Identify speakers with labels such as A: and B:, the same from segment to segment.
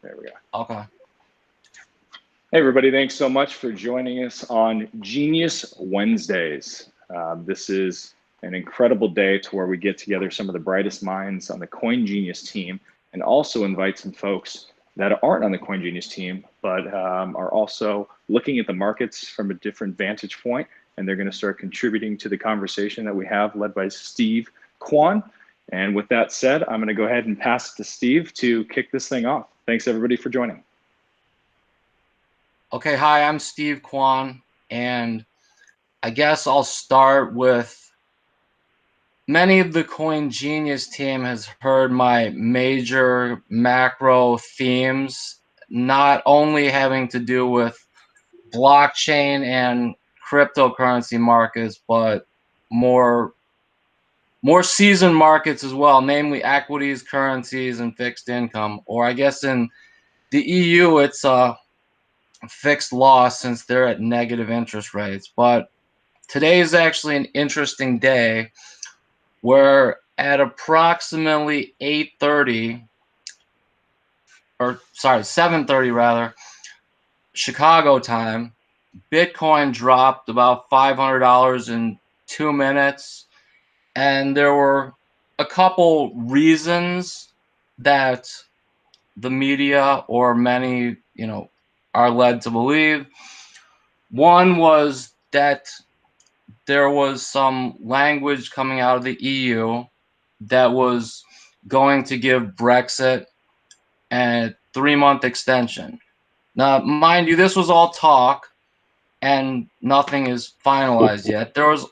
A: There we go.
B: Okay.
A: Hey, everybody. Thanks so much for joining us on Genius Wednesdays. This is an incredible day to where we get together some of the brightest minds on the Coin Genius team and also invite some folks that aren't on the Coin Genius team, but are also looking at the markets from a different vantage point, and they're going to start contributing to the conversation that we have led by Steve Kwan. And with that said, I'm going to go ahead and pass it to Steve to kick this thing off. Thanks, everybody, for joining.
B: Okay, hi, I'm Steve Kwan, and I guess I'll start with many of the Coin Genius team has heard my major macro themes, not only having to do with blockchain and cryptocurrency markets, but more seasoned markets as well, namely equities, currencies, and fixed income. Or I guess in the EU, it's fixed loss since they're at negative interest rates. But today is actually an interesting day where at approximately 7:30 rather, Chicago time, Bitcoin dropped about $500 in 2 minutes. And there were a couple reasons that the media or many, are led to believe. One was that there was some language coming out of the EU that was going to give Brexit a 3-month extension. Now, mind you, this was all talk and nothing is finalized yet. There was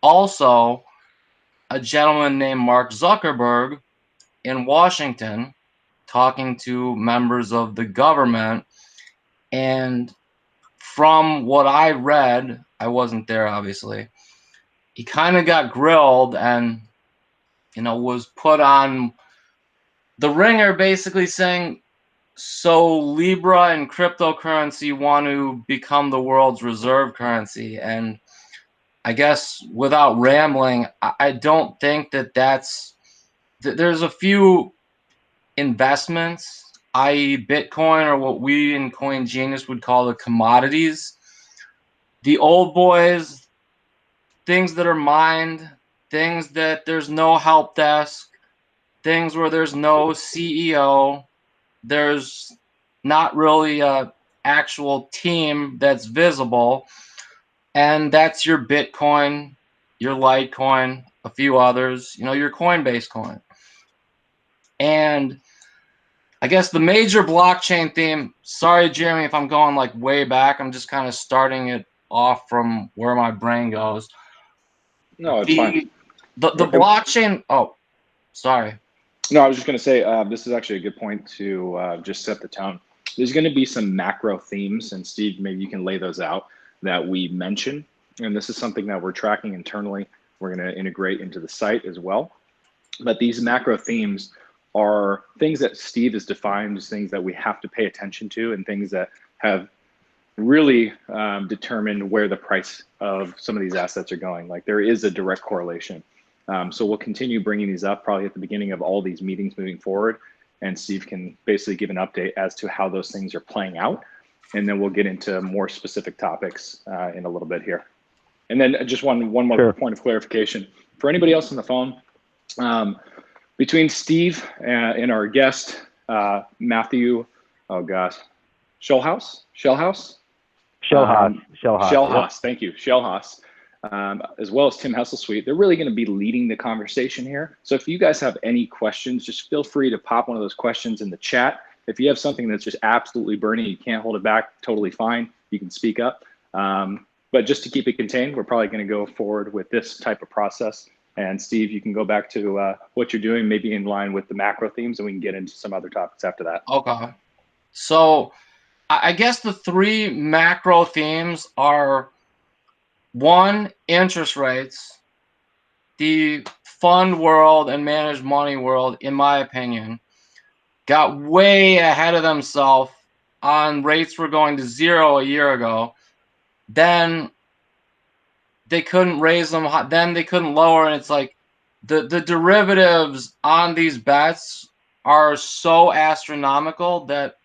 B: also a gentleman named Mark Zuckerberg in Washington talking to members of the government, and from what I read, I wasn't there obviously, he kind of got grilled and was put on the ringer, basically saying, so Libra and cryptocurrency want to become the world's reserve currency. And I guess without rambling, I don't think there's a few investments, i.e. Bitcoin, or what we in Coin Genius would call the commodities. The old boys, things that are mined, things that there's no help desk, things where there's no CEO, there's not really a actual team that's visible, and that's your Bitcoin, your Litecoin, a few others, your Coinbase coin. And I guess the major blockchain theme, sorry, Jeremy, if I'm going like way back, I'm just kind of starting it off from where my brain goes.
A: No, it's fine.
B: The blockchain, oh, sorry.
A: No, I was just going to say, this is actually a good point to just set the tone. There's going to be some macro themes, and Steve, maybe you can lay those out, that we mention. And this is something that we're tracking internally. We're going to integrate into the site as well. But these macro themes are things that Steve has defined as things that we have to pay attention to, and things that have really determined where the price of some of these assets are going. Like, there is a direct correlation. So we'll continue bringing these up probably at the beginning of all these meetings moving forward. And Steve can basically give an update as to how those things are playing out. And then we'll get into more specific topics in a little bit here. And then just one more point of clarification. For anybody else on the phone, between Steve and our guest, Matthew, oh gosh, Shellhouse, thank you, Shellhouse, as well as Tim Hesselsweet, they're really going to be leading the conversation here. So if you guys have any questions, just feel free to pop one of those questions in the chat. If you have something that's just absolutely burning, you can't hold it back, totally fine, you can speak up. But just to keep it contained, we're probably going to go forward with this type of process. And Steve, you can go back to what you're doing, maybe in line with the macro themes, and we can get into some other topics after that.
B: Okay. So I guess the 3 macro themes are: 1, interest rates. The fund world and managed money world, in my opinion, got way ahead of themselves on rates were going to 0 a year ago. Then they couldn't raise them. Then they couldn't lower. And it's like the derivatives on these bets are so astronomical that,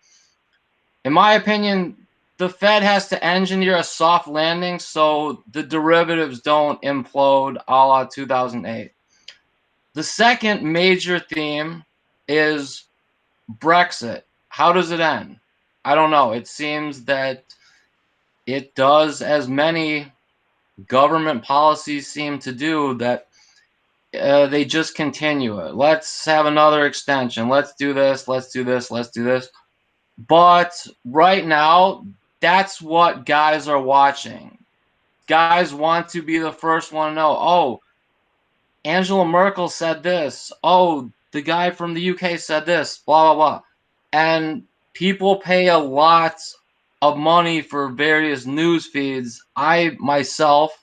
B: in my opinion, the Fed has to engineer a soft landing so the derivatives don't implode a la 2008. The second major theme is Brexit. How does it end? I don't know. It seems that it does, as many government policies seem to do, that they just continue it. Let's have another extension. Let's do this. Let's do this. Let's do this. But right now, that's what guys are watching. Guys want to be the first one to know, oh, Angela Merkel said this. Oh, the guy from the UK said this, blah, blah, blah. And people pay a lot of money for various news feeds. I myself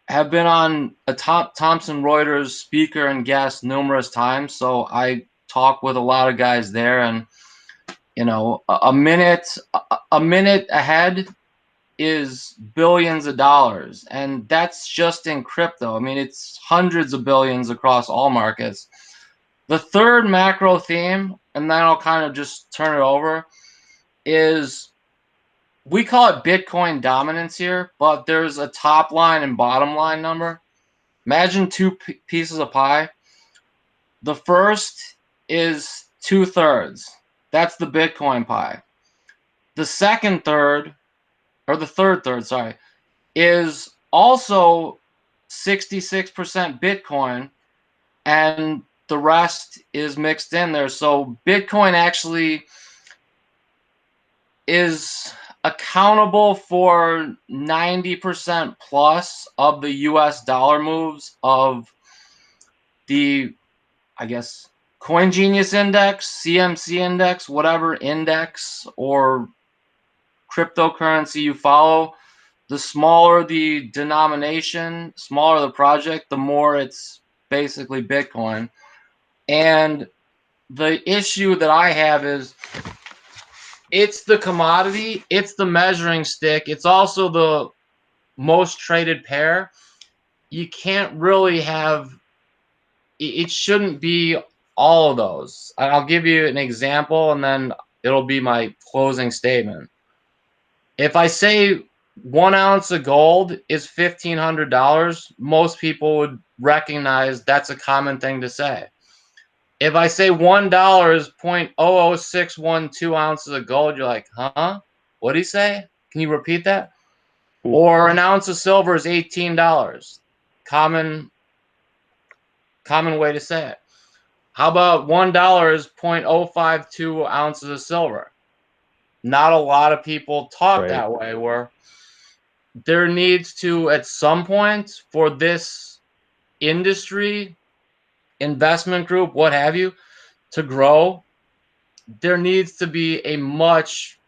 B: have been on a Thomson Reuters speaker and guest numerous times, so I talk with a lot of guys there, and you know, a minute ahead is billions of dollars, and that's just in crypto. I mean, it's hundreds of billions across all markets. The third macro theme, and then I'll kind of just turn it over, is we call it Bitcoin dominance here, but there's a top line and bottom line number. Imagine two pieces of pie. The first is 2/3. That's the Bitcoin pie. The second third, or the third third, sorry, is also 66% Bitcoin, and the rest is mixed in there. So Bitcoin actually is accountable for 90% plus of the US dollar moves of the, I guess, Coin Genius Index, CMC Index, whatever index or cryptocurrency you follow. The smaller the denomination, smaller the project, the more it's basically Bitcoin. And the issue that I have is it's the commodity, it's the measuring stick, it's also the most traded pair. You can't really have, it shouldn't be all of those. I'll give you an example and then it'll be my closing statement. If I say 1 ounce of gold is $1,500, most people would recognize that's a common thing to say. If I say $1 is 0.00612 ounces of gold, you're like, huh? What'd he say? Can you repeat that? Or an ounce of silver is $18. Common way to say it. How about $1 is 0.052 ounces of silver? Not a lot of people talk that way, where there needs to, at some point, for this industry, investment group, what have you, to grow, there needs to be a much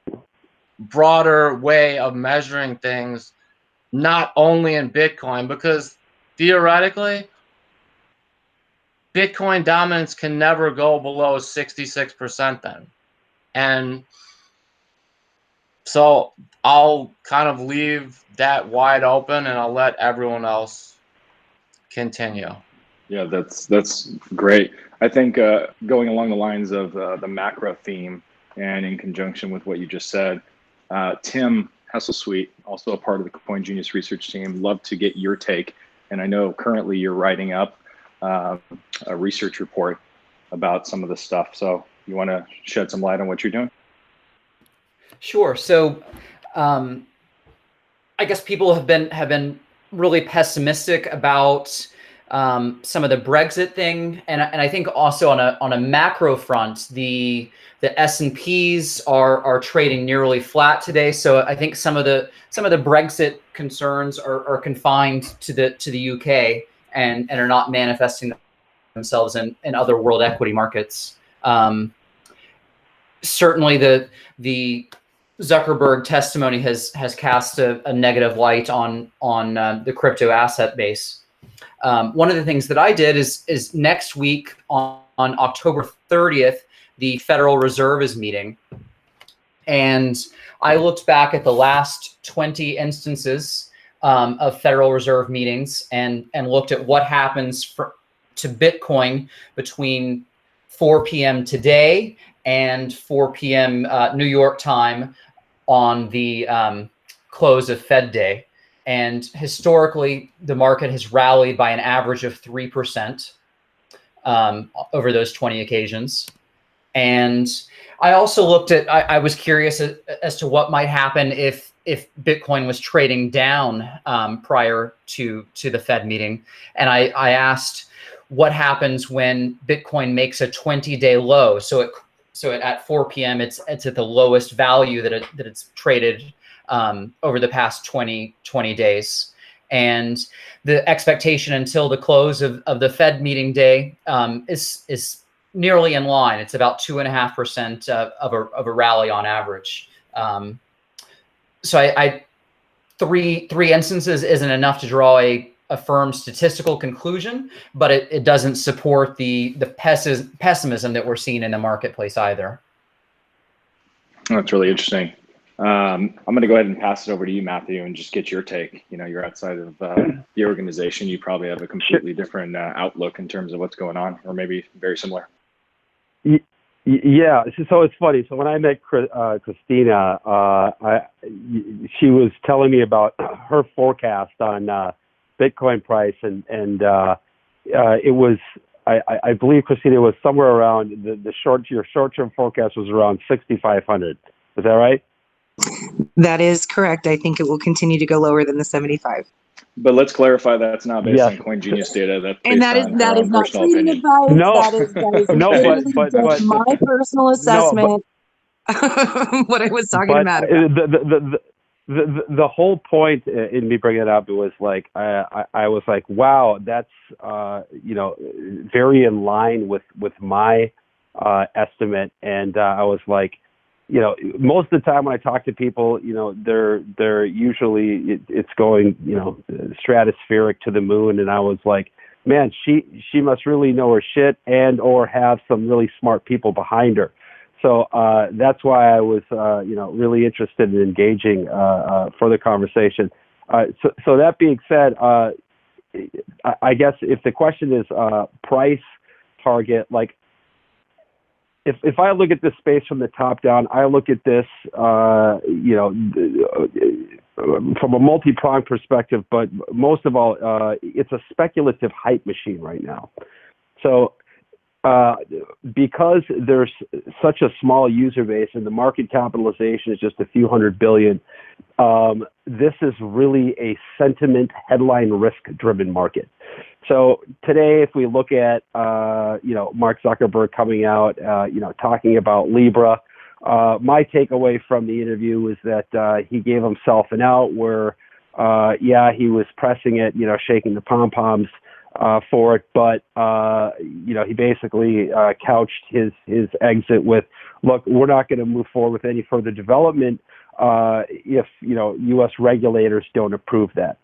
B: broader way of measuring things, not only in Bitcoin, because theoretically, Bitcoin dominance can never go below 66% then. And so I'll kind of leave that wide open and I'll let everyone else continue.
A: Yeah, that's great. I think going along the lines of the macro theme and in conjunction with what you just said, Tim Hesselsweet, also a part of the Coin Genius research team, love to get your take. And I know currently you're writing up a research report about some of this stuff. So you want to shed some light on what you're doing?
C: Sure. So I guess people have been really pessimistic about some of the Brexit thing, and I think also on a macro front, the S&Ps are trading nearly flat today. So I think some of the Brexit concerns are confined to the UK and are not manifesting themselves in other world equity markets. Certainly the Zuckerberg testimony has cast a negative light on the crypto asset base. One of the things that I did is next week on October 30th, the Federal Reserve is meeting. And I looked back at the last 20 instances of Federal Reserve meetings and looked at what happens to Bitcoin between 4 p.m. today and 4 p.m. New York time on the close of Fed day. And historically, the market has rallied by an average of 3% over those 20 occasions. And I also looked at, I was curious as to what might happen if Bitcoin was trading down prior to the Fed meeting. And I asked what happens when Bitcoin makes a 20-day low. So at 4 p.m. it's at the lowest value that it's traded over the past 20 days. And the expectation until the close of the Fed meeting day is nearly in line. It's about 2.5% of a rally on average. So three instances isn't enough to draw a firm statistical conclusion, but it doesn't support the pessimism that we're seeing in the marketplace either.
A: That's really interesting. I'm going to go ahead and pass it over to you, Matthew, and just get your take. You know, you're outside of the organization. You probably have a completely different outlook in terms of what's going on, or maybe very similar.
D: Yeah, so it's funny. So when I met Christina, she was telling me about her forecast on Bitcoin price, and it was, I believe, Christina, was somewhere around your short-term forecast was around 6,500. Is that right?
E: That is correct. I think it will continue to go lower than the 75.
A: But let's clarify that's not based on Coin Genius data. That's based
E: that is not trading advice.
D: No,
E: that is
D: but
E: my personal assessment. What I was talking about.
D: The whole point in me bringing it up was like I was like, wow, that's very in line with my estimate, and I was like, most of the time when I talk to people, they're usually it's going, stratospheric to the moon. And I was like, man, she must really know her shit and or have some really smart people behind her. So that's why I was, really interested in engaging for the conversation. So that being said, I guess if the question is price target, like, if I look at this space from the top down, I look at this, from a multi-pronged perspective, but most of all, it's a speculative hype machine right now. So because there's such a small user base and the market capitalization is just a few $100 billion, this is really a sentiment headline risk-driven market. So today, if we look at, Mark Zuckerberg coming out, talking about Libra, my takeaway from the interview was that he gave himself an out where, he was pressing it, shaking the pom-poms for it, but, he basically couched his exit with, look, we're not going to move forward with any further development if, U.S. regulators don't approve that.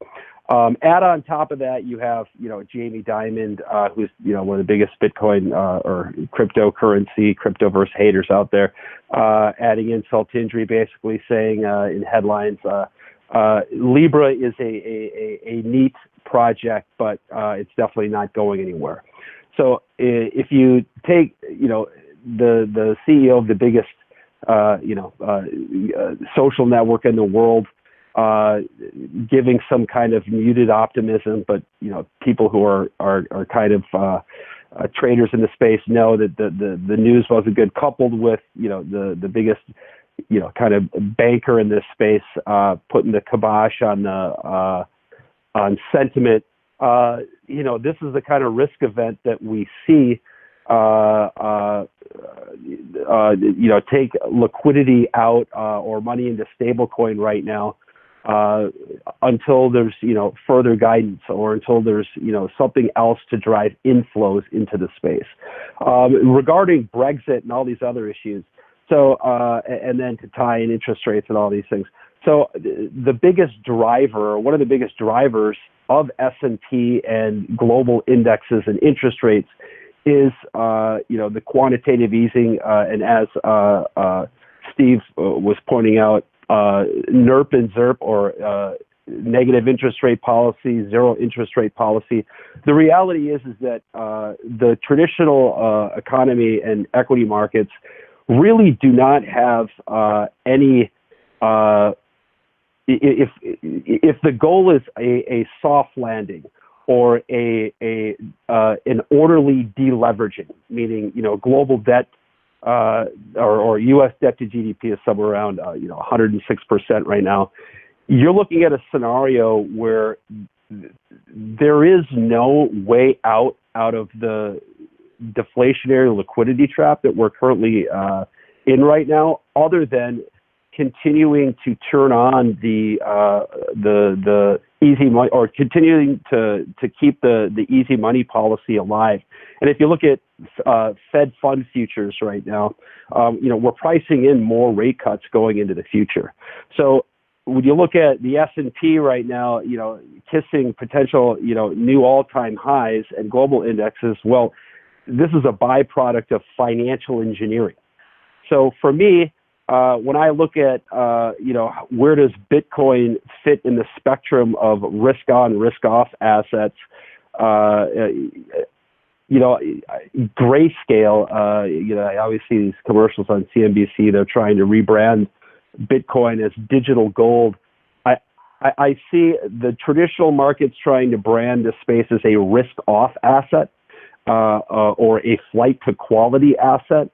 D: Add on top of that, you have, Jamie Dimon, who's, one of the biggest Bitcoin or cryptoverse haters out there, adding insult to injury, basically saying in headlines, Libra is a neat project, but it's definitely not going anywhere. So if you take, the CEO of the biggest, social network in the world, giving some kind of muted optimism, but people who are kind of traders in the space know that the news wasn't good, coupled with the biggest kind of banker in this space putting the kibosh on sentiment. This is the kind of risk event that we see. Take liquidity out or money into stablecoin right now. Until there's, further guidance or until there's, something else to drive inflows into the space. Regarding Brexit and all these other issues, so, and then to tie in interest rates and all these things. So the biggest driver, one of the biggest drivers of S&P and global indexes and interest rates is, the quantitative easing. And as Steve was pointing out, NERP and ZERP, or negative interest rate policy, zero interest rate policy. The reality is that the traditional economy and equity markets really do not have any. If the goal is a soft landing or an orderly deleveraging, meaning global debt or U.S. debt to GDP is somewhere around 106% right now. You're looking at a scenario where there is no way out of the deflationary liquidity trap that we're currently in right now, other than continuing to turn on the easy money, or continuing to keep the easy money policy alive. And if you look at Fed fund futures right now, we're pricing in more rate cuts going into the future. So when you look at the S&P right now, kissing potential, new all-time highs and global indexes, well, this is a byproduct of financial engineering. So for me, when I look at, where does Bitcoin fit in the spectrum of risk on, risk off assets, Grayscale, I always see these commercials on CNBC. They're trying to rebrand Bitcoin as digital gold. I see the traditional markets trying to brand the space as a risk off asset or a flight to quality asset.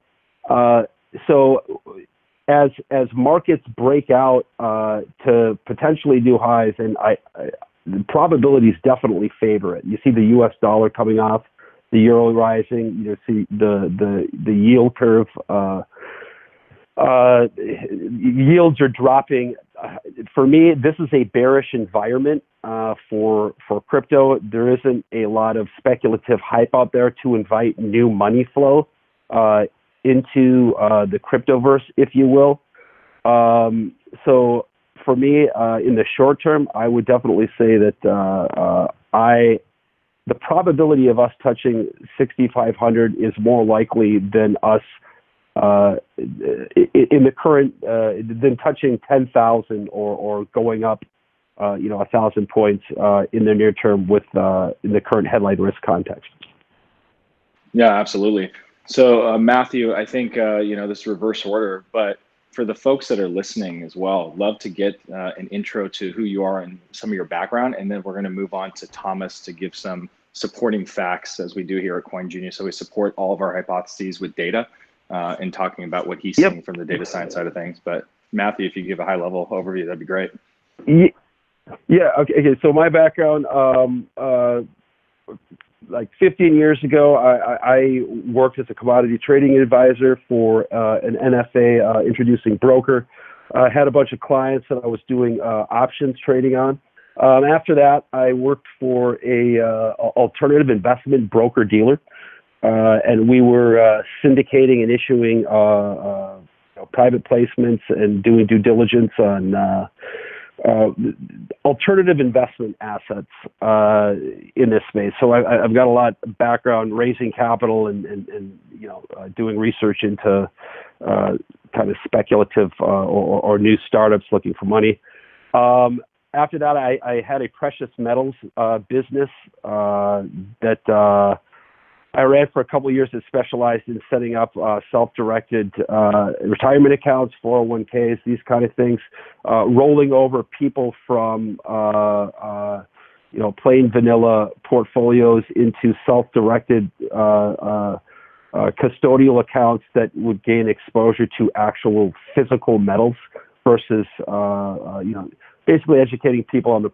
D: So as markets break out to potentially new highs, and the probabilities definitely favor it. You see the U.S. dollar coming off, the euro rising. You see the yield curve. Yields are dropping. For me, this is a bearish environment for crypto. There isn't a lot of speculative hype out there to invite new money flow into the cryptoverse, if you will. So for me, in the short term, I would definitely say that the probability of us touching 6,500 is more likely than us in the current than touching 10,000 or going up 1,000 points in the near term with in the current headline risk context.
A: Yeah, absolutely. So Matthew, I think this reverse order, but for the folks that are listening as well, love to get an intro to who you are and some of your background, and then we're going to move on to Thomas to give some supporting facts, as we do here at Coin Genius. So we support all of our hypotheses with data and talking about what he's seeing from the data science side of things. But Matthew, if you give a high level overview, that'd be great.
D: Yeah. Okay. So my background, like 15 years ago, I worked as a commodity trading advisor for an NFA introducing broker. I had a bunch of clients that I was doing options trading on. After that, I worked for a alternative investment broker dealer, and we were syndicating and issuing private placements and doing due diligence on alternative investment assets in this space. So I've got a lot of background raising capital and doing research into kind of speculative or new startups looking for money. After that, I had a precious metals business that I ran for a couple of years that specialized in setting up self-directed retirement accounts, 401ks, these kind of things, rolling over people from plain vanilla portfolios into self-directed custodial accounts that would gain exposure to actual physical metals versus basically educating people on the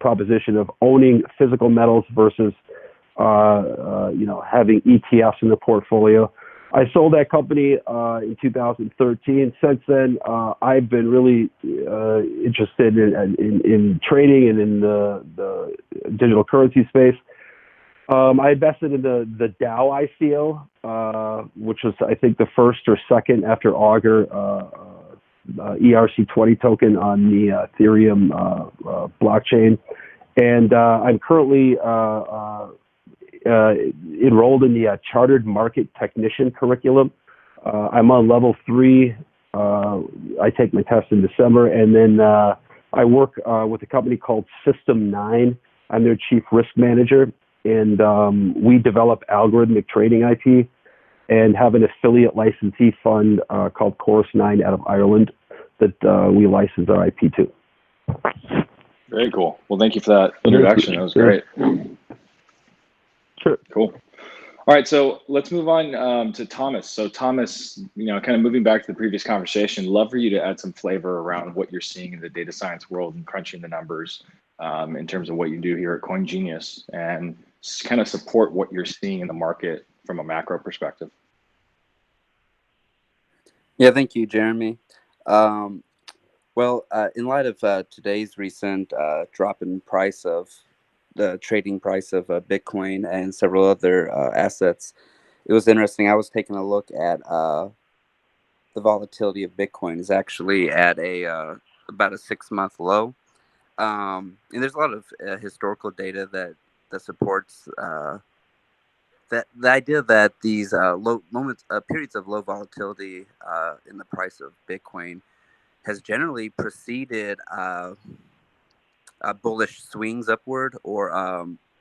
D: proposition of owning physical metals versus having ETFs in the portfolio. I sold that company in 2013. Since then, I've been really interested in trading and in the digital currency space. I invested in the DAO ICO, which was, I think, the first or second after Augur ERC20 token on the Ethereum blockchain. And I'm currently enrolled in the Chartered Market Technician curriculum. I'm on level 3. I take my test in December, and then I work with a company called System 9. I'm their chief risk manager, and we develop algorithmic trading IP and have an affiliate licensee fund called Chorus 9 out of Ireland that we license our IP to.
A: Very cool. Well, thank you for that introduction. That was great.
D: Sure.
A: Cool. All right, so let's move on to Thomas. So Thomas, kind of moving back to the previous conversation, love for you to add some flavor around what you're seeing in the data science world and crunching the numbers in terms of what you do here at CoinGenius, and kind of support what you're seeing in the market from a macro perspective.
F: Yeah, thank you, Jeremy. Well, in light of today's recent drop in price of the trading price of Bitcoin and several other assets, it was interesting. I was taking a look at the volatility of Bitcoin is actually at about a 6-month low, and there's a lot of historical data that supports that the idea that these periods of low volatility in the price of Bitcoin has generally preceded bullish swings upward or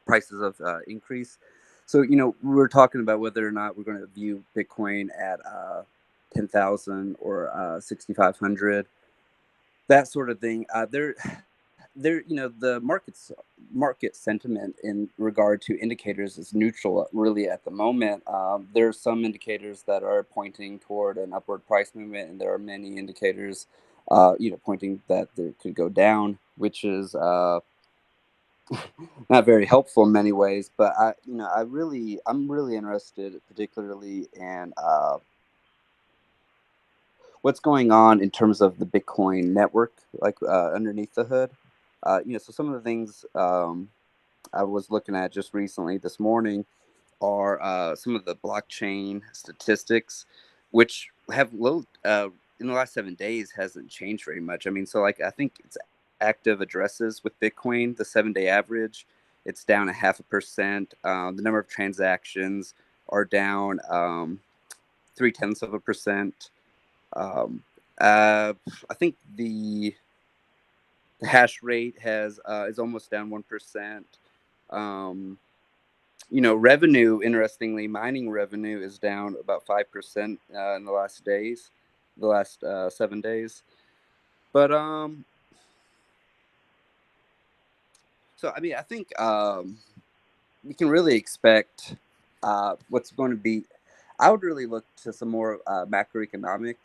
F: prices of increase. So, we're talking about whether or not we're going to view Bitcoin at 10,000 or 6,500, that sort of thing. The market sentiment in regard to indicators is neutral really at the moment. There are some indicators that are pointing toward an upward price movement, and there are many indicators pointing that there could go down, which is not very helpful in many ways. But I'm really interested, particularly in what's going on in terms of the Bitcoin network, like underneath the hood. So some of the things I was looking at just recently this morning are some of the blockchain statistics, which have low in the last 7 days hasn't changed very much. I mean, so I think it's active addresses with Bitcoin, the 7-day average, it's down 0.5%. The number of transactions are down 0.3%. I think the hash rate is almost down 1%. Revenue, interestingly, mining revenue is down about 5% in the last 7 days. But so I mean, I think we can really expect what's going to be. I would really look to some more macroeconomic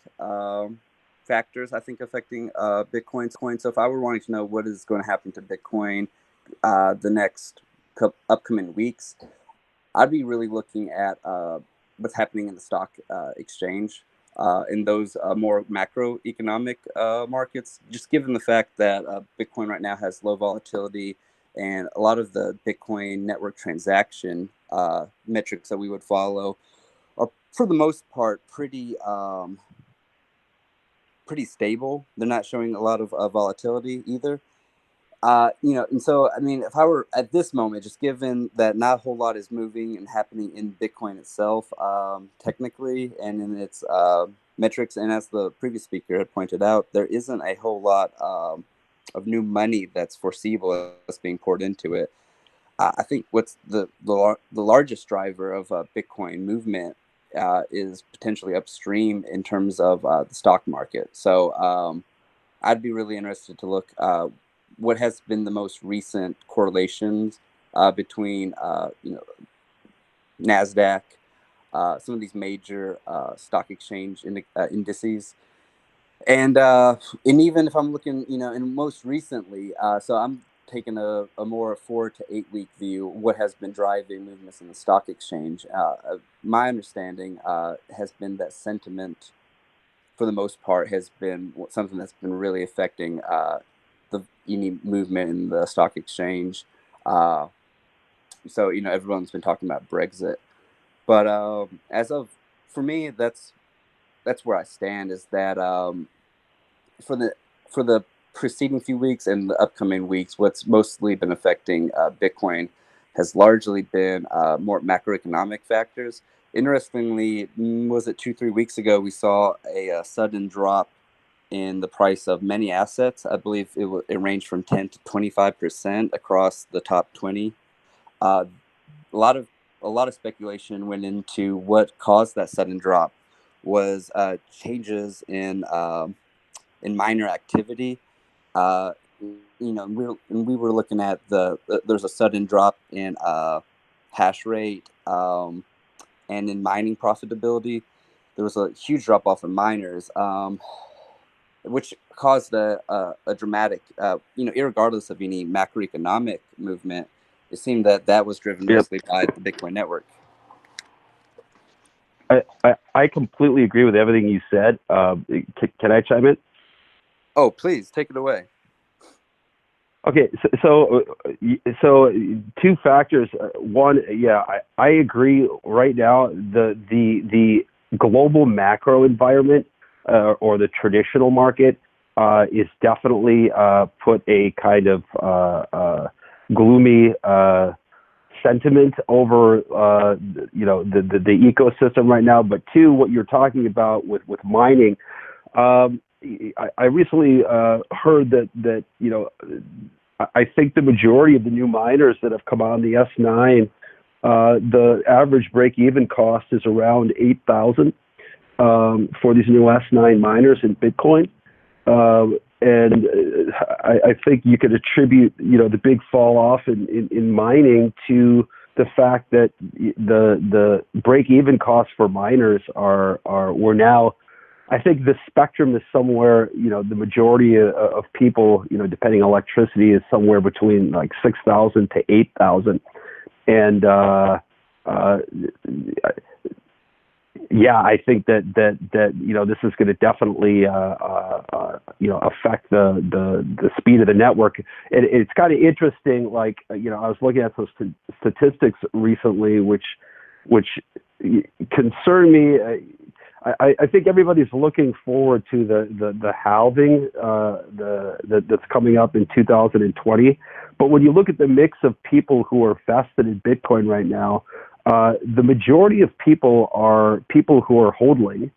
F: factors, I think, affecting Bitcoin. So if I were wanting to know what is going to happen to Bitcoin the next upcoming weeks, I'd be really looking at what's happening in the stock exchange in those more macroeconomic markets, just given the fact that Bitcoin right now has low volatility, and a lot of the Bitcoin network transaction metrics that we would follow are, for the most part, pretty stable. They're not showing a lot of volatility either. And so, I mean, if I were at this moment, just given that not a whole lot is moving and happening in Bitcoin itself, technically, and in its metrics, and as the previous speaker had pointed out, there isn't a whole lot of new money that's foreseeable that's being poured into it. I think what's the largest driver of Bitcoin movement is potentially upstream in terms of the stock market. So I'd be really interested to look what has been the most recent correlations between NASDAQ, some of these major stock exchange indices. And even if I'm looking, and most recently, so I'm taking a more 4 to 8 week view, what has been driving movements in the stock exchange. My understanding has been that sentiment, for the most part, has been something that's been really affecting the movement in the stock exchange. So, everyone's been talking about Brexit. But for me, that's where I stand, is that for the preceding few weeks and the upcoming weeks, what's mostly been affecting Bitcoin has largely been more macroeconomic factors. Interestingly, was it 2-3 weeks ago, we saw a sudden drop in the price of many assets. I believe it ranged from 10 to 25% across the top 20. A lot of speculation went into what caused that sudden drop. Was changes in miner activity. We were looking at there's a sudden drop in hash rate and in mining profitability. There was a huge drop off in miners, which caused a dramatic, irregardless of any macroeconomic movement, it seemed that was driven mostly by the Bitcoin network.
D: I completely agree with everything you said. Can I chime in?
F: Oh, please take it away.
D: Okay, so two factors. One, yeah, I agree. Right now, the global macro environment or the traditional market is definitely put a kind of gloomy sentiment over the ecosystem right now. But two, what you're talking about with mining, I recently heard that I think the majority of the new miners that have come on the S9, the average break-even cost is around 8,000 for these new S9 miners in Bitcoin. And I think you could attribute, the big fall off in mining to the fact that the break-even costs for miners we're now, I think the spectrum is somewhere, the majority of people, depending on electricity, is somewhere between like 6,000 to 8,000. And yeah, I think that this is going to definitely affect the speed of the network. It's kind of interesting. Like I was looking at some statistics recently, which concern me. I think everybody's looking forward to the halving that's coming up in 2020. But when you look at the mix of people who are vested in Bitcoin right now, the majority of people are people who are hodling.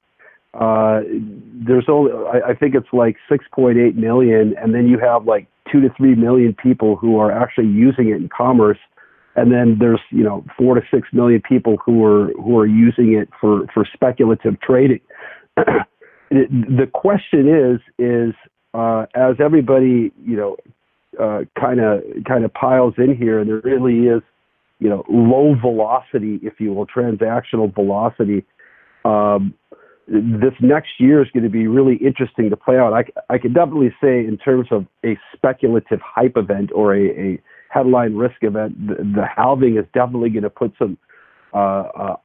D: There's only, I think it's like 6.8 million, and then you have like 2 to 3 million people who are actually using it in commerce, and then there's 4 to 6 million people who are using it for speculative trading. The question is as everybody kind of piles in here, and there really is low velocity, if you will, transactional velocity. This next year is going to be really interesting to play out. I could definitely say in terms of a speculative hype event or a headline risk event, the halving is definitely going to put some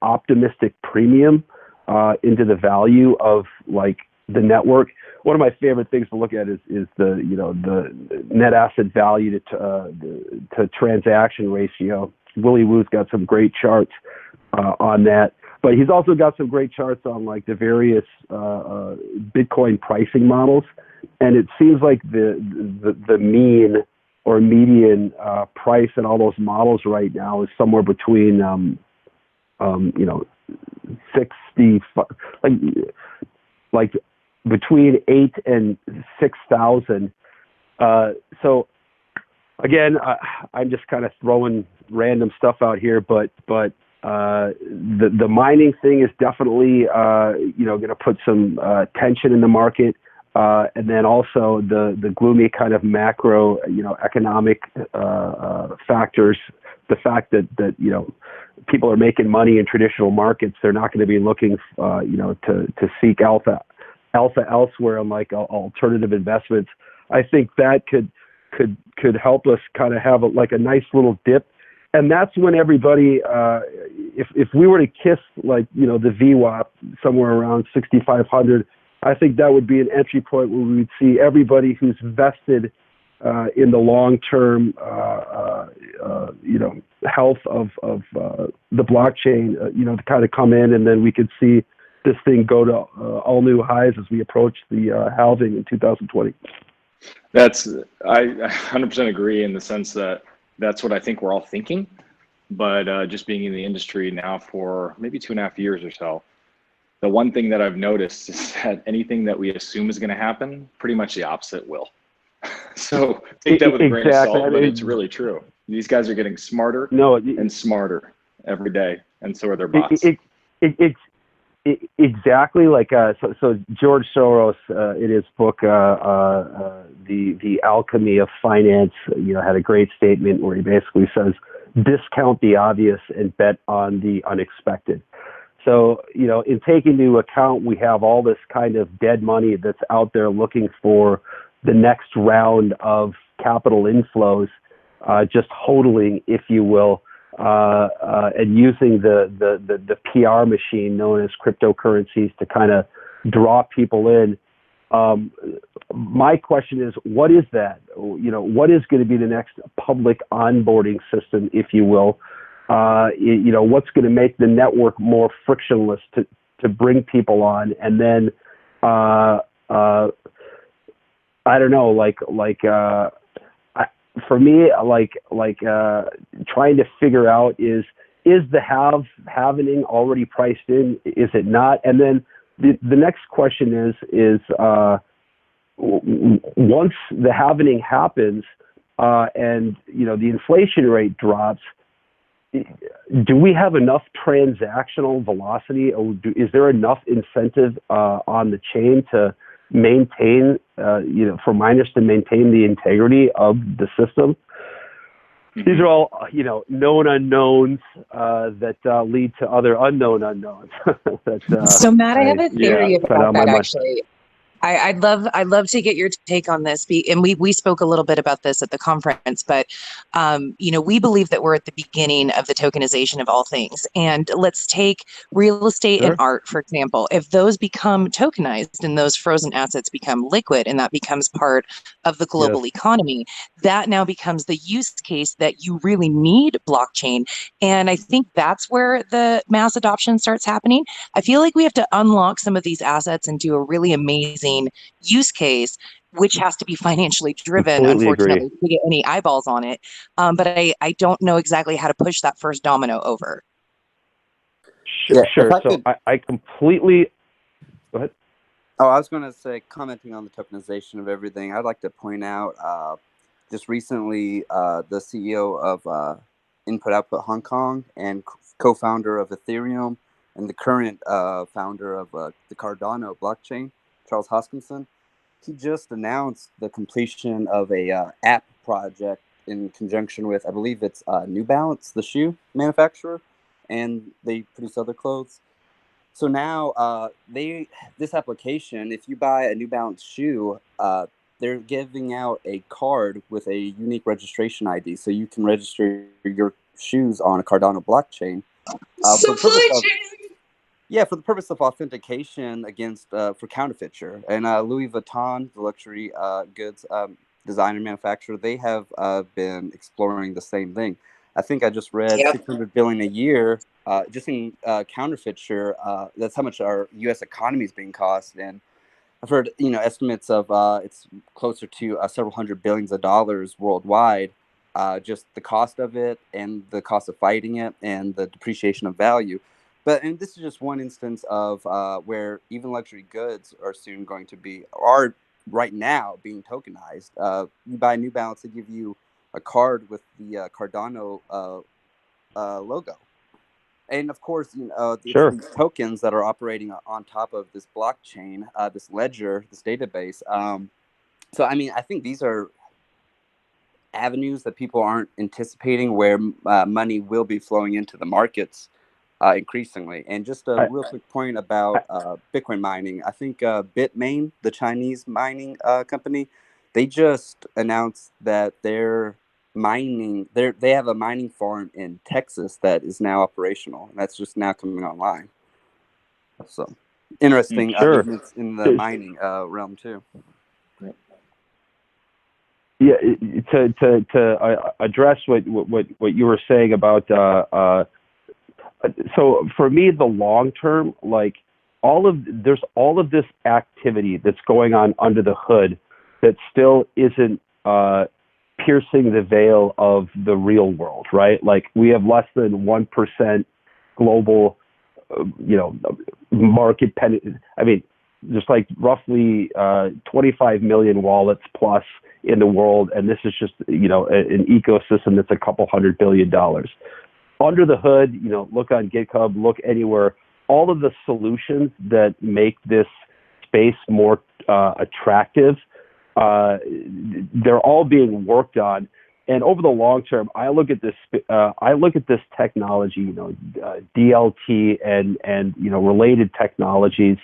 D: optimistic premium into the value of like the network. One of my favorite things to look at is the net asset value to transaction ratio. Willie Woo's got some great charts on that, but he's also got some great charts on like the various Bitcoin pricing models, and it seems like the mean or median price in all those models right now is somewhere between 60, like between 8 and 6,000. So again, I'm just kind of throwing random stuff out here, but the mining thing is definitely going to put some tension in the market, and then also the gloomy kind of macro economic factors. The fact that people are making money in traditional markets, they're not going to be looking to seek alpha elsewhere on like alternative investments. I think that could help us kind of have a nice little dip. And that's when everybody, if we were to kiss like, the VWAP somewhere around 6,500, I think that would be an entry point where we would see everybody who's vested in the long-term, health of the blockchain, to kind of come in, and then we could see this thing go to all new highs as we approach the halving in 2020.
A: I 100% agree in the sense that that's what I think we're all thinking, but just being in the industry now for maybe 2.5 years or so, the one thing that I've noticed is that anything that we assume is going to happen, pretty much the opposite will. So take that with a grain of salt, but it's really true. These guys are getting smarter and smarter every day, and so are their bots.
D: Exactly. Like so George Soros in his book the Alchemy of Finance, had a great statement where he basically says, discount the obvious and bet on the unexpected. So, in taking into account, we have all this kind of dead money that's out there looking for the next round of capital inflows, just hodling, if you will, and using the PR machine known as cryptocurrencies to kind of draw people in. My question is, what is that? What is going to be the next public onboarding system, if you will? What's going to make the network more frictionless to bring people on? And then, I don't know, for me, trying to figure out is the halvening already priced in? Is it not? And then the next question is once the halvening happens and the inflation rate drops, do we have enough transactional velocity, or is there enough incentive on the chain to maintain, for miners to maintain the integrity of the system? These are all, known unknowns that lead to other unknown unknowns.
E: So Matt, I have a theory about that actually. I'd love to get your take on this. And we spoke a little bit about this at the conference, but we believe that we're at the beginning of the tokenization of all things. And let's take real estate and art, for example. If those become tokenized and those frozen assets become liquid and that becomes part of the global economy, that now becomes the use case that you really need blockchain. And I think that's where the mass adoption starts happening. I feel like we have to unlock some of these assets and do a really amazing use case, which has to be financially driven, unfortunately, to get any eyeballs on it. But I don't know exactly how to push that first domino over.
D: Sure. So I completely... Go ahead.
F: Oh, I was going to say, commenting on the tokenization of everything, I'd like to point out just recently the CEO of Input Output Hong Kong and co-founder of Ethereum and the current founder of the Cardano blockchain, Charles Hoskinson, he just announced the completion of a app project in conjunction with, I believe it's New Balance, the shoe manufacturer, and they produce other clothes. So now this application, if you buy a New Balance shoe, they're giving out a card with a unique registration ID, so you can register your shoes on a Cardano blockchain. For the purpose of authentication against for counterfeiture. And Louis Vuitton, the luxury goods designer manufacturer, they have been exploring the same thing. I think I just read $600 billion a year just in counterfeiture. That's how much our U.S. economy is being cost. And I've heard estimates of it's closer to several hundred billions of dollars worldwide. Just the cost of it and the cost of fighting it and the depreciation of value. And this is just one instance of where even luxury goods are soon going to are right now being tokenized. You buy New Balance, they give you a card with the Cardano logo. And of course, these tokens that are operating on top of this blockchain, this ledger, this database. So, I mean, I think these are avenues that people aren't anticipating where money will be flowing into the markets. Increasingly. And just a real quick point about Bitcoin mining. I think Bitmain, the Chinese mining company, they just announced that they're mining. They have a mining farm in Texas that is now operational, and that's just now coming online. So interesting movements in the mining realm too.
D: Yeah, to address what you were saying about. So for me, the long term, there's all of this activity that's going on under the hood that still isn't piercing the veil of the real world, right? Like we have less than 1% global, market I mean, there's like roughly 25 million wallets plus in the world, and this is just, you know, an ecosystem that's a couple $100 billion. Under the hood, you know, look on GitHub, look anywhere, all of the solutions that make this space more attractive, they're all being worked on. And over the long term, I look at this technology, you know, DLT and you know, related technologies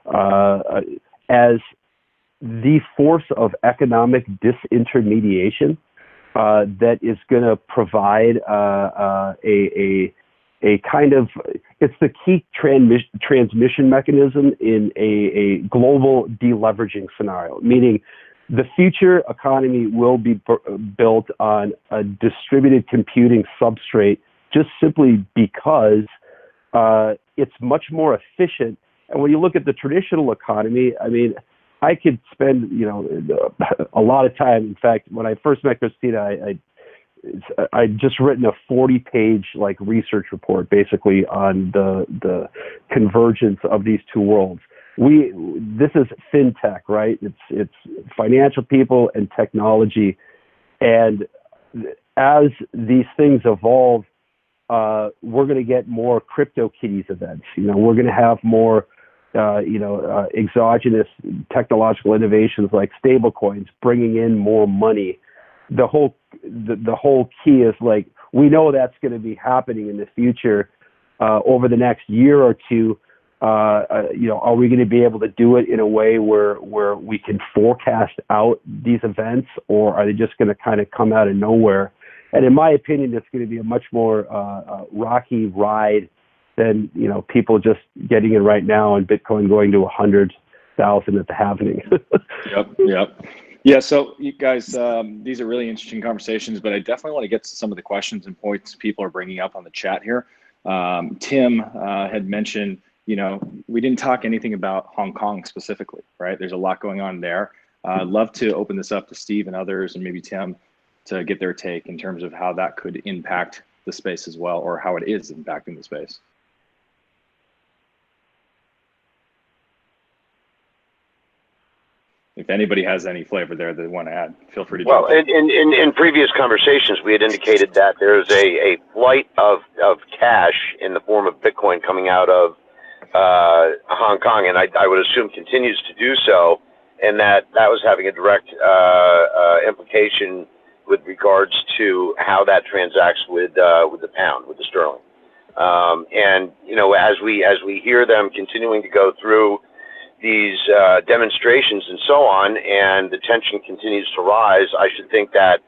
D: as the force of economic disintermediation that is going to provide a kind of, it's the key transmission mechanism in a global deleveraging scenario, meaning the future economy will be built on a distributed computing substrate just simply because it's much more efficient. And when you look at the traditional economy, I mean, I could spend, you know, a lot of time. In fact, when I first met Christina, I'd just written a 40-page like research report basically on the convergence of these two worlds. This is fintech, right? It's financial people and technology, and as these things evolve, we're going to get more CryptoKitties events. You know, we're going to have more, exogenous technological innovations like stablecoins, bringing in more money. The whole key is like, we know that's going to be happening in the future over the next year or two. Are we going to be able to do it in a way where we can forecast out these events, or are they just going to kind of come out of nowhere? And in my opinion, it's going to be a much more rocky ride than, you know, people just getting in right now and Bitcoin going to 100,000 at the halving.
A: Yep. Yeah, so you guys, these are really interesting conversations, but I definitely want to get to some of the questions and points people are bringing up on the chat here. Tim had mentioned, you know, we didn't talk anything about Hong Kong specifically, right? There's a lot going on there. I'd love to open this up to Steve and others, and maybe Tim, to get their take in terms of how that could impact the space as well, or how it is impacting the space. If anybody has any flavor there that they want to add, feel free to jump in.
G: In previous conversations, we had indicated that there's a flight of cash in the form of Bitcoin coming out of Hong Kong, and I would assume continues to do so, and that was having a direct implication with regards to how that transacts with the pound, with the sterling. And you know, as we hear them continuing to go through these demonstrations and so on, and the tension continues to rise, I should think that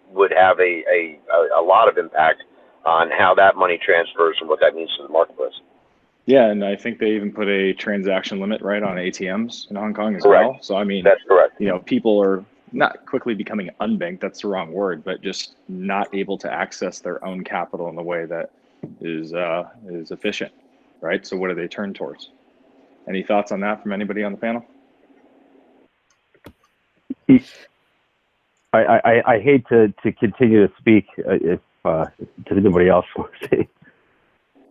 G: would have a lot of impact on how that money transfers and what that means to the marketplace.
A: Yeah, and I think they even put a transaction limit right on ATMs in Hong Kong as
G: Correct.
A: well. So I mean,
G: that's correct.
A: You know, people are not quickly becoming unbanked. That's the wrong word, but just not able to access their own capital in a way that is efficient, right? So what do they turn towards? Any thoughts on that from anybody on the panel?
D: I hate to continue to speak if anybody else wants to say.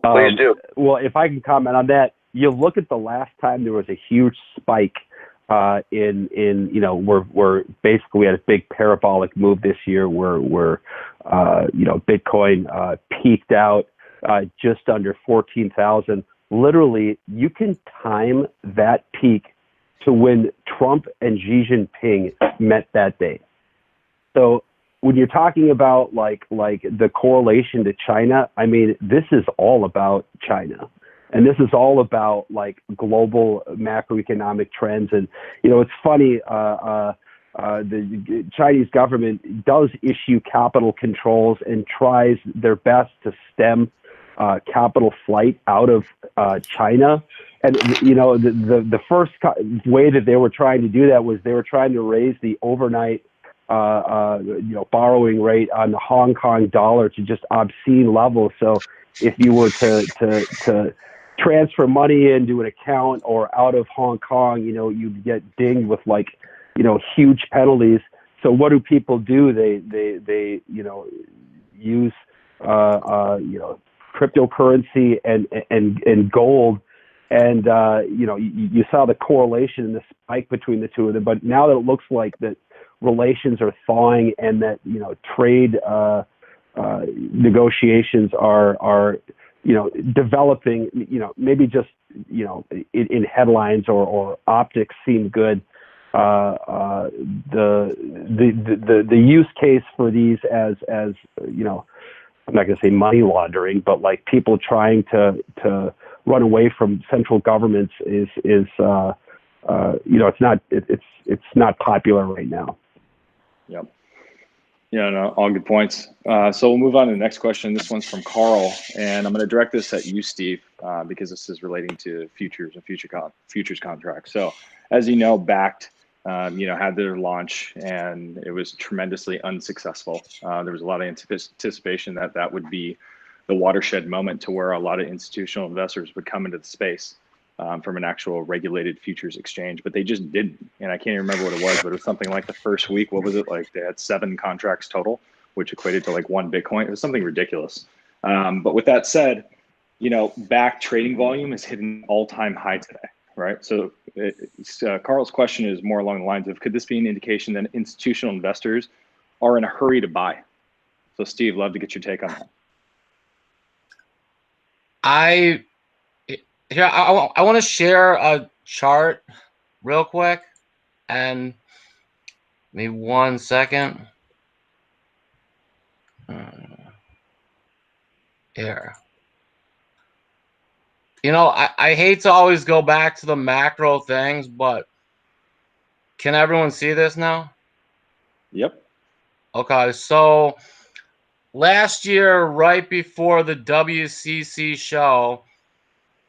G: Please do.
D: Well, if I can comment on that, you look at the last time there was a huge spike in you know, we're basically we had a big parabolic move this year where you know, Bitcoin peaked out just under 14,000. Literally, you can time that peak to when Trump and Xi Jinping met that day. So when you're talking about like the correlation to China, I mean, this is all about China. And this is all about like global macroeconomic trends. And, you know, it's funny, the Chinese government does issue capital controls and tries their best to stem capital flight out of China. And, you know, the first way that they were trying to do that was they were trying to raise the overnight you know, borrowing rate on the Hong Kong dollar to just obscene levels. So if you were to transfer money into an account or out of Hong Kong, you know, you'd get dinged with like, you know, huge penalties. So what do people do? They you know, use you know, cryptocurrency and gold, And you saw the correlation and the spike between the two of them. But now that it looks like that relations are thawing and that trade negotiations are developing, maybe just in headlines or optics seem good. The use case for these as I'm not going to say money laundering, but like people trying to run away from central governments is it's not popular right now.
A: Yep. Yeah, no, all good points. So we'll move on to the next question. This one's from Carl, and I'm going to direct this at you, Steve, because this is relating to futures and futures contracts. So as you know, Backed had their launch, and it was tremendously unsuccessful. There was a lot of anticipation that that would be the watershed moment to where a lot of institutional investors would come into the space from an actual regulated futures exchange, but they just didn't. And I can't even remember what it was, but it was something like the first week. What was it like? They had 7 contracts total, which equated to like 1 Bitcoin. It was something ridiculous. But with that said, Backed trading volume is hitting all-time high today. Right. So Carl's question is more along the lines of, could this be an indication that institutional investors are in a hurry to buy? So Steve, love to get your take on that.
B: I want to share a chart real quick, and maybe 1 second. Here. I hate to always go back to the macro things, but can everyone see this now?
A: Yep.
B: Okay, so last year, right before the WCC show,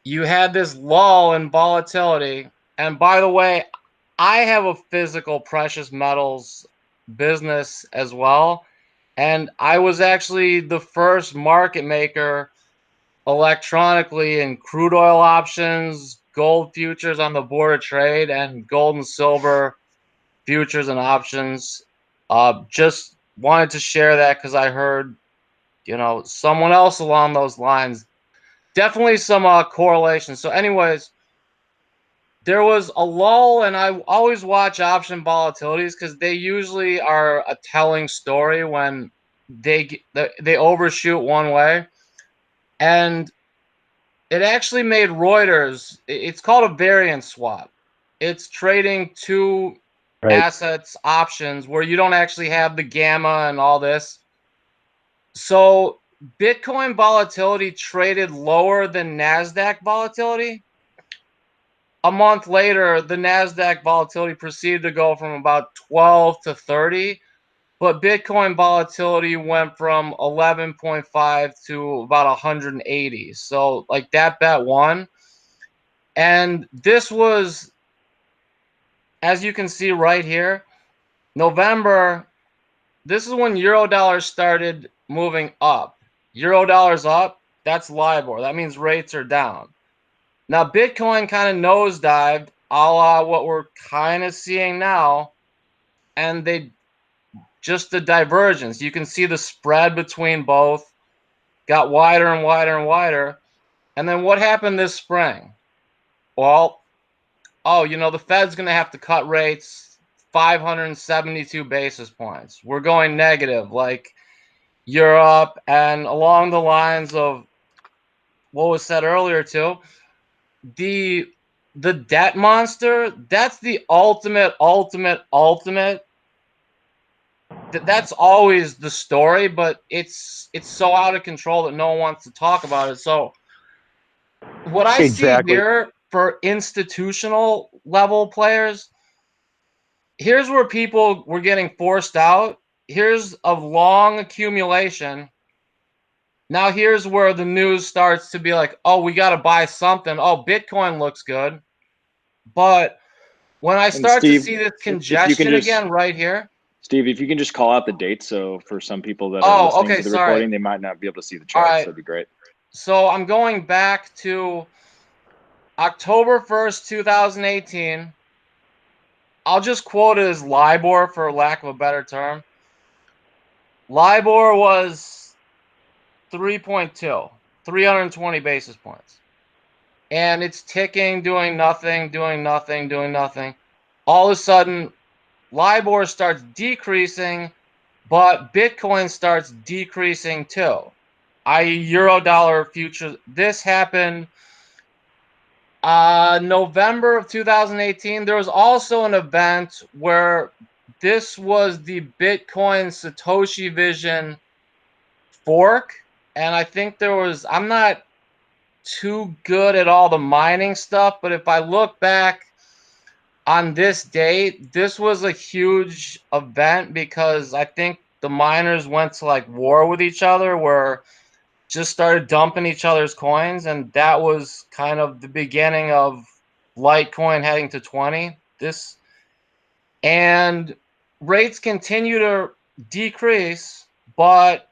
B: you had this lull in volatility. And by the way, I have a physical precious metals business as well. And I was actually the first market maker electronically in crude oil options, gold futures on the board of trade, and gold and silver futures and options. Just wanted to share that because I heard, someone else along those lines. Definitely some correlation. So anyways, there was a lull, and I always watch option volatilities because they usually are a telling story when they overshoot one way. And it actually made Reuters, it's called a variance swap. It's trading two assets options where you don't actually have the gamma and all this. So Bitcoin volatility traded lower than NASDAQ volatility. A month later, the NASDAQ volatility proceeded to go from about 12 to 30. But Bitcoin volatility went from 11.5 to about 180. So like that bet won. And this was, as you can see right here, November, this is when Eurodollar started moving up. Eurodollar's up, that's LIBOR. That means rates are down. Now Bitcoin kind of nosedived, a la what we're kind of seeing now. And just the divergence. You can see the spread between both got wider and wider and wider. And then what happened this spring? Well, the Fed's going to have to cut rates 572 basis points. We're going negative like Europe, and along the lines of what was said earlier too, the debt monster, that's the ultimate. That's always the story, but it's so out of control that no one wants to talk about it. So what I see here for institutional level players, here's where people were getting forced out. Here's a long accumulation. Now here's where the news starts to be like, oh, we got to buy something. Oh, Bitcoin looks good. But when I start to see this congestion again right here.
A: Steve, if you can just call out the date, so for some people that are listening to the recording, they might not be able to see the charts. Right. That'd be great.
B: So I'm going back to October 1st, 2018. I'll just quote it as LIBOR for lack of a better term. LIBOR was 3.2, 320 basis points. and it's ticking, doing nothing, doing nothing, doing nothing. All of a sudden, LIBOR starts decreasing, but Bitcoin starts decreasing too, i.e. Eurodollar futures. This happened November of 2018. There was also an event where this was the Bitcoin Satoshi Vision fork, and I think there was, I'm not too good at all the mining stuff, but if I look back on this date, this was a huge event because I think the miners went to like war with each other, where just started dumping each other's coins, and that was kind of the beginning of Litecoin heading to 20. This, and rates continue to decrease, but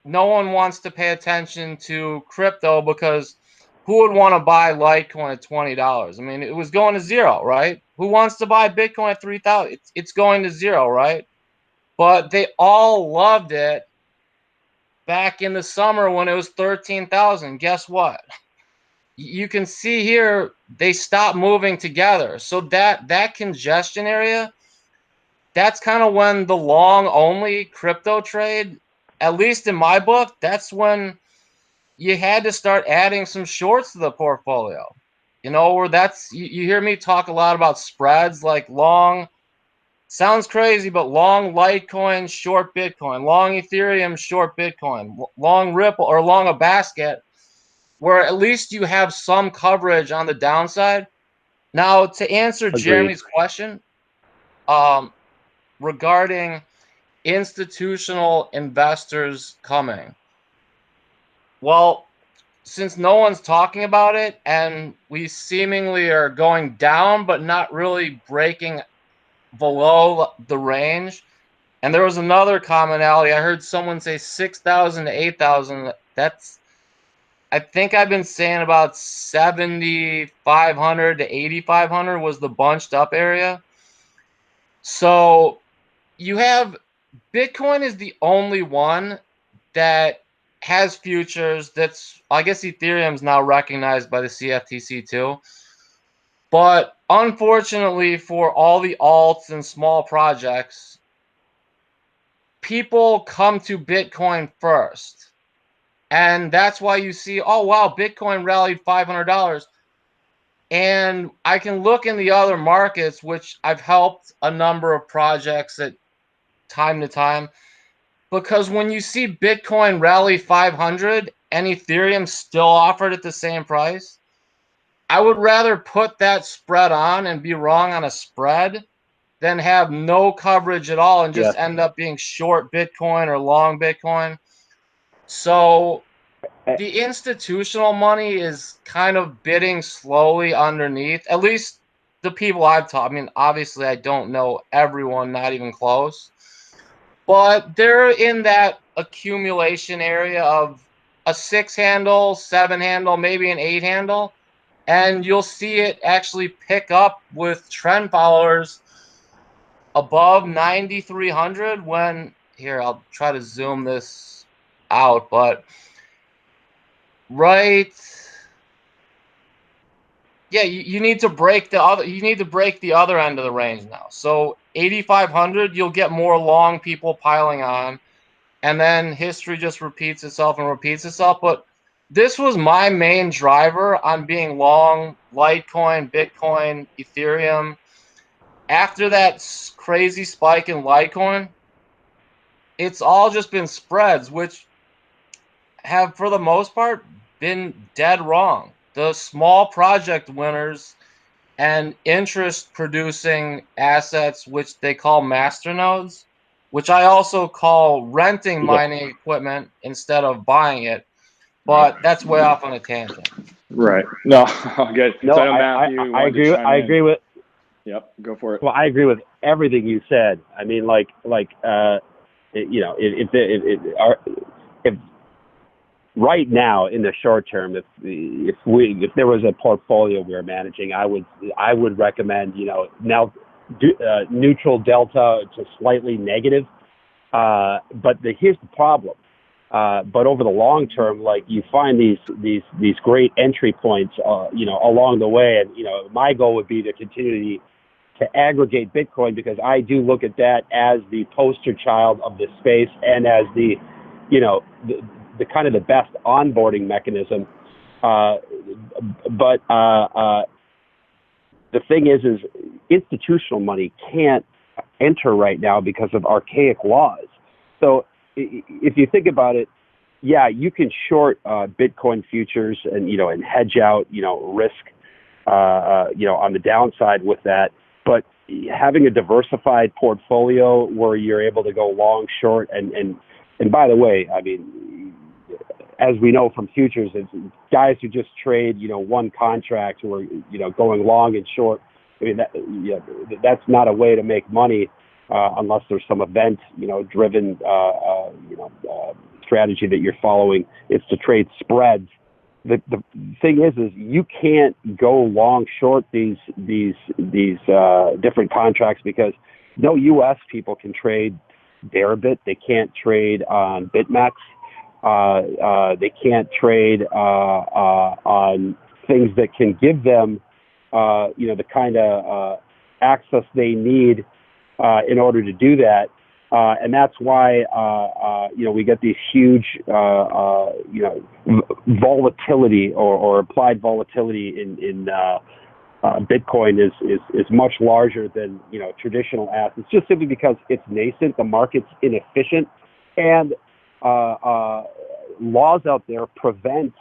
B: no one wants to pay attention to crypto because who would want to buy Litecoin at $20? I mean, it was going to zero, right? Who wants to buy Bitcoin at 3,000? It's going to zero, right? But they all loved it back in the summer when it was 13,000. Guess what? You can see here they stopped moving together. So that congestion area, that's kind of when the long only crypto trade, at least in my book, that's when you had to start adding some shorts to the portfolio. You know, where that's, you hear me talk a lot about spreads, like long, sounds crazy, but long Litecoin, short Bitcoin, long Ethereum, short Bitcoin, long Ripple, or long a basket, where at least you have some coverage on the downside. Now, to answer
D: Agreed.
B: Jeremy's question, regarding institutional investors coming, well, since no one's talking about it and we seemingly are going down but not really breaking below the range, and there was another commonality. I heard someone say 6,000 to 8,000. That's, I think I've been saying about 7,500 to 8,500 was the bunched up area. So you have, Bitcoin is the only one that has futures. That's, I guess Ethereum's now recognized by the CFTC too. But unfortunately for all the alts and small projects, people come to Bitcoin first. And that's why you see, oh wow, Bitcoin rallied $500. And I can look in the other markets, which I've helped a number of projects at time to time, because when you see Bitcoin rally 500 and Ethereum still offered at the same price, I would rather put that spread on and be wrong on a spread than have no coverage at all and just end up being short Bitcoin or long Bitcoin. So the institutional money is kind of bidding slowly underneath, at least the people I've taught. I mean, obviously I don't know everyone, not even close, but they're in that accumulation area of a 6 handle, 7 handle, maybe an 8 handle. And you'll see it actually pick up with trend followers above 9,300 when, here, I'll try to zoom this out, but right, yeah, you need to break the other, you need to break the other end of the range now. So 8,500, you'll get more long people piling on, and then history just repeats itself and repeats itself. But this was my main driver on being long Litecoin, Bitcoin, Ethereum. After that crazy spike in Litecoin, it's all just been spreads, which have, for the most part, been dead wrong. The small project winners and interest producing assets, which they call masternodes, which I also call renting mining equipment instead of buying it. But that's way off on a tangent.
A: Right. No, I'll get.
D: No,
A: so I know Matthew.
D: I agree. I agree with.
A: Yep. Go for it.
D: Well, I agree with everything you said. I mean, you know, if right now in the short term, if there was a portfolio we were managing, I would recommend, you know, now neutral delta to slightly negative. But here's the problem. But over the long term, like you find these great entry points, along the way. And, my goal would be to continue to aggregate Bitcoin, because I do look at that as the poster child of this space and as the kind of the best onboarding mechanism. But the thing is institutional money can't enter right now because of archaic laws. So if you think about it, yeah, you can short Bitcoin futures and hedge out risk on the downside with that. But having a diversified portfolio where you're able to go long, short, and by the way, I mean, as we know from futures, it's guys who just trade one contract or going long and short. I mean, that's not a way to make money unless there's some event driven strategy that you're following. It's to trade spreads. The thing is you can't go long short these different contracts, because no U.S. people can trade Deribit. They can't trade on BitMEX. They can't trade on things that can give them the kind of access they need in order to do that. And that's why we get these huge volatility or applied volatility in Bitcoin is much larger than traditional assets, just simply because it's nascent, the market's inefficient, and laws out there prevent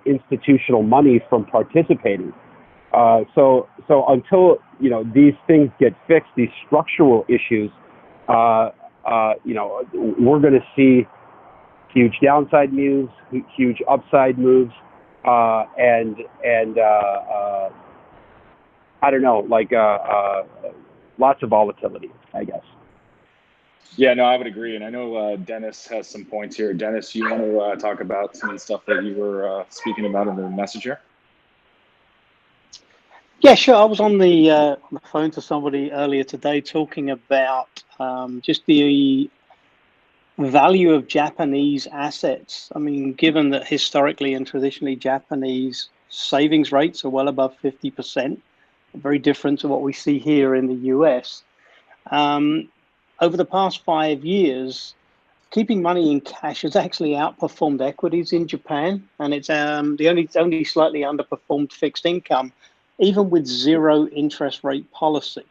D: institutional money from participating. So until these things get fixed, these structural issues, we're going to see huge downside moves, huge upside moves, and I don't know, lots of volatility, I guess.
A: Yeah, no, I would agree. And I know Dennis has some points here. Dennis, you want to talk about some of the stuff that you were speaking about in the message here?
H: Yeah, sure. I was on the phone to somebody earlier today talking about just the value of Japanese assets. I mean, given that historically and traditionally Japanese savings rates are well above 50%, very different to what we see here in the US. Over the past 5 years, keeping money in cash has actually outperformed equities in Japan, and it's only slightly underperformed fixed income, even with zero interest rate policy.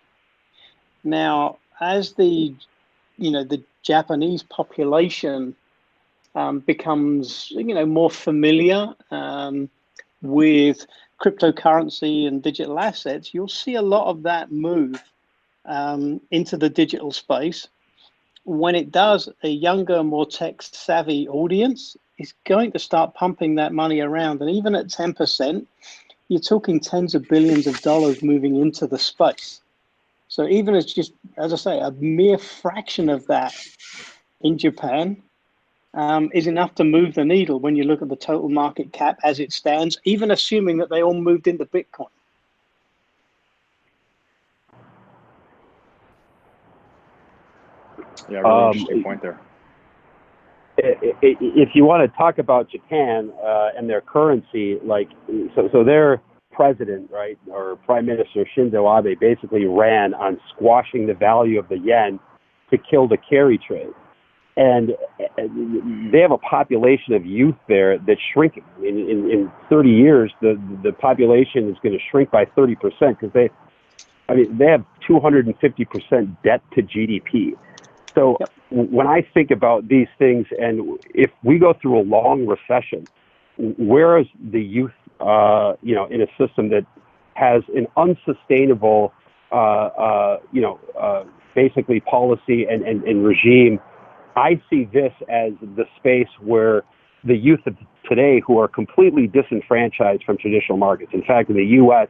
H: Now, as the Japanese population becomes more familiar with cryptocurrency and digital assets, you'll see a lot of that move into the digital space. When it does, a younger, more tech-savvy audience is going to start pumping that money around, and even at 10%, you're talking tens of billions of dollars moving into the space. So even as just, as I say, a mere fraction of that in Japan is enough to move the needle when you look at the total market cap as it stands, even assuming that they all moved into Bitcoin.
A: Yeah, really interesting point there.
D: If you want to talk about Japan and their currency, so their president, right, or Prime Minister Shinzo Abe basically ran on squashing the value of the yen to kill the carry trade. And they have a population of youth there that's shrinking. I mean, in 30 years, the population is going to shrink by 30% because they have 250% debt to GDP. So when I think about these things, and if we go through a long recession, where is the youth, in a system that has an unsustainable, basically policy and regime? I see this as the space where the youth of today, who are completely disenfranchised from traditional markets. In fact, in the U.S.,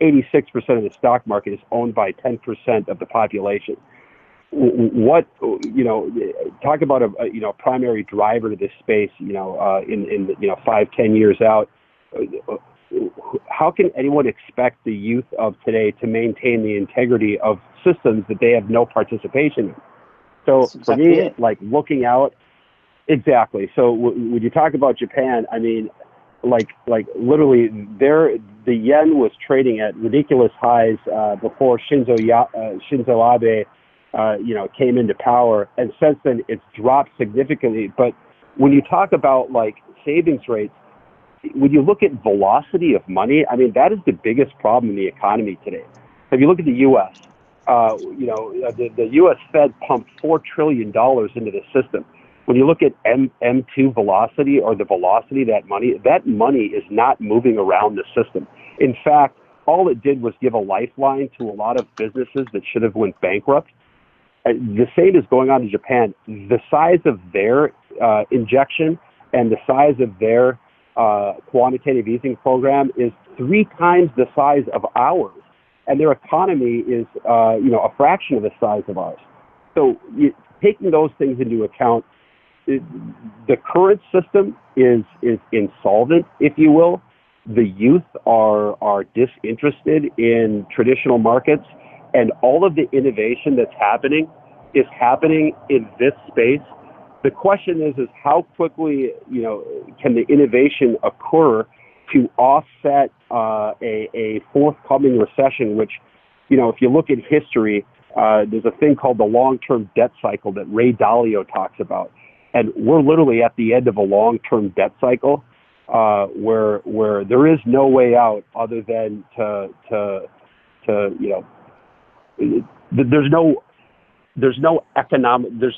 D: 86% of the stock market is owned by 10% of the population. What, talk about a primary driver to this space, in 5-10 years out. How can anyone expect the youth of today to maintain the integrity of systems that they have no participation in? So for me, looking out, Exactly. So when you talk about Japan, I mean, like literally, the yen was trading at ridiculous highs before Shinzo Abe, came into power, and since then it's dropped significantly. But when you talk about like savings rates, when you look at velocity of money, I mean, that is the biggest problem in the economy today. If you look at the U.S., the U.S. Fed pumped $4 trillion into the system. When you look at M2 velocity, or the velocity of that money is not moving around the system. In fact, all it did was give a lifeline to a lot of businesses that should have went bankrupt. The same is going on in Japan. The size of their injection and the size of their quantitative easing program is 3 times the size of ours, and their economy is a fraction of the size of ours. So taking those things into account, the current system is insolvent, if you will. The youth are disinterested in traditional markets, and all of the innovation that's happening is happening in this space. The question is how quickly can the innovation occur to offset a forthcoming recession, which, if you look at history, there's a thing called the long-term debt cycle that Ray Dalio talks about. And we're literally at the end of a long-term debt cycle where there is no way out other than there's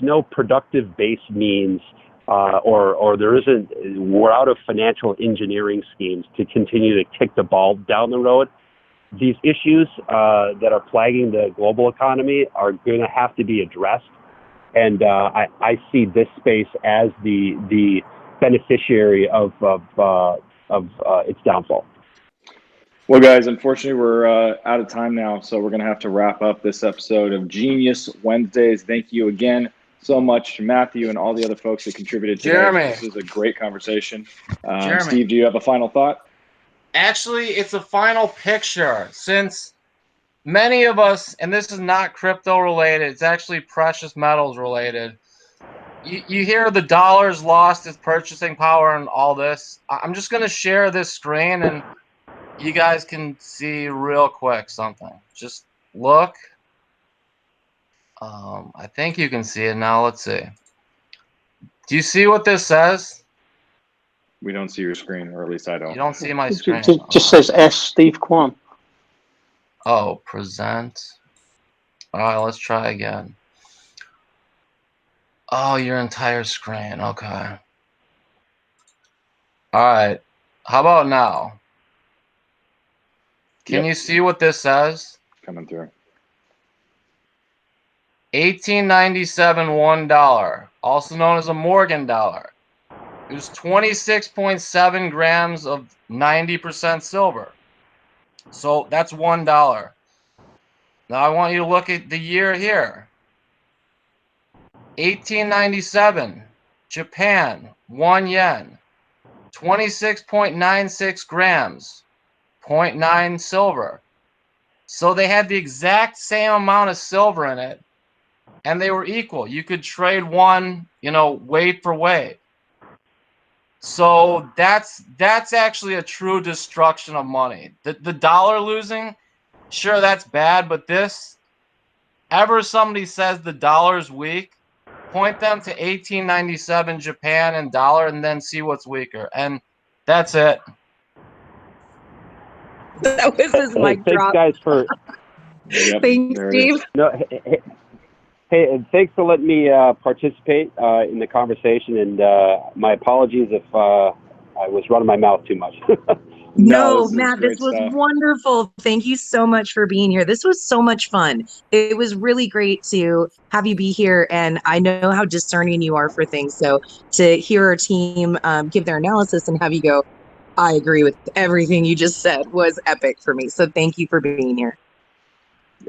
D: no productive base means or there isn't. We're out of financial engineering schemes to continue to kick the ball down the road. These issues that are plaguing the global economy are going to have to be addressed. And I see this space as the beneficiary of its downfall.
A: Well, guys, unfortunately, we're out of time now, so we're going to have to wrap up this episode of Genius Wednesdays. Thank you again so much to Matthew and all the other folks that contributed today.
B: Jeremy.
A: This was a great conversation.
B: Jeremy.
A: Steve, do you have a final thought?
B: Actually, it's a final picture, since many of us, and this is not crypto related, it's actually precious metals related. You hear the dollar's lost its purchasing power and all this. I'm just going to share this screen and you guys can see real quick something. Just look. I think you can see it now. Let's see. Do you see what this says?
A: We don't see your screen, or at least I don't.
B: You don't see my screen.
H: It just says S. Steve Kwan.
B: Oh, present. All right, let's try again. Oh, your entire screen. Okay. All right. How about now? Can you see what this says?
A: Coming through.
B: 1897 $1, also known as a Morgan dollar. It was 26.7 grams of 90% silver. So that's $1. Now I want you to look at the year here. 1897, Japan, 1 yen, 26.96 grams, 0.9 silver. So they had the exact same amount of silver in it, and they were equal. You could trade one, weight for weight. So that's actually a true destruction of money. The dollar losing, sure, that's bad, but this, ever somebody says the dollar's weak, point them to 1897 Japan and dollar, and then see what's weaker. And that's it.
E: That was his mic drop.
D: Thanks, guys, for.
A: Yep,
E: Thanks, Steve.
D: No, hey, and thanks for letting me participate in the conversation. And my apologies if I was running my mouth too much.
E: No, Matt, this was wonderful. Thank you so much for being here. This was so much fun. It was really great to have you be here, and I know how discerning you are for things. So to hear our team give their analysis and have you go, I agree with everything you just said, was epic for me. So thank you for being here.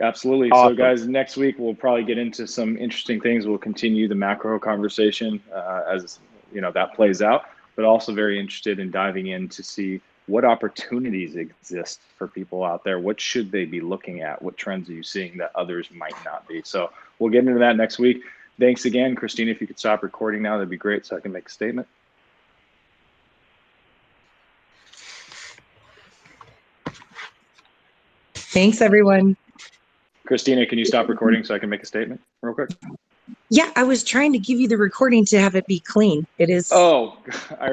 A: Absolutely.
D: Awesome.
A: So, guys, next week we'll probably get into some interesting things. We'll continue the macro conversation as that plays out, but also very interested in diving in to see what opportunities exist for people out there. What should they be looking at? What trends are you seeing that others might not be? So we'll get into that next week. Thanks again, Christina. If you could stop recording now, that'd be great so I can make a statement.
E: Thanks, everyone.
A: Christina, can you stop recording so I can make a statement real quick?
E: Yeah, I was trying to give you the recording to have it be clean. It is.
A: Oh, I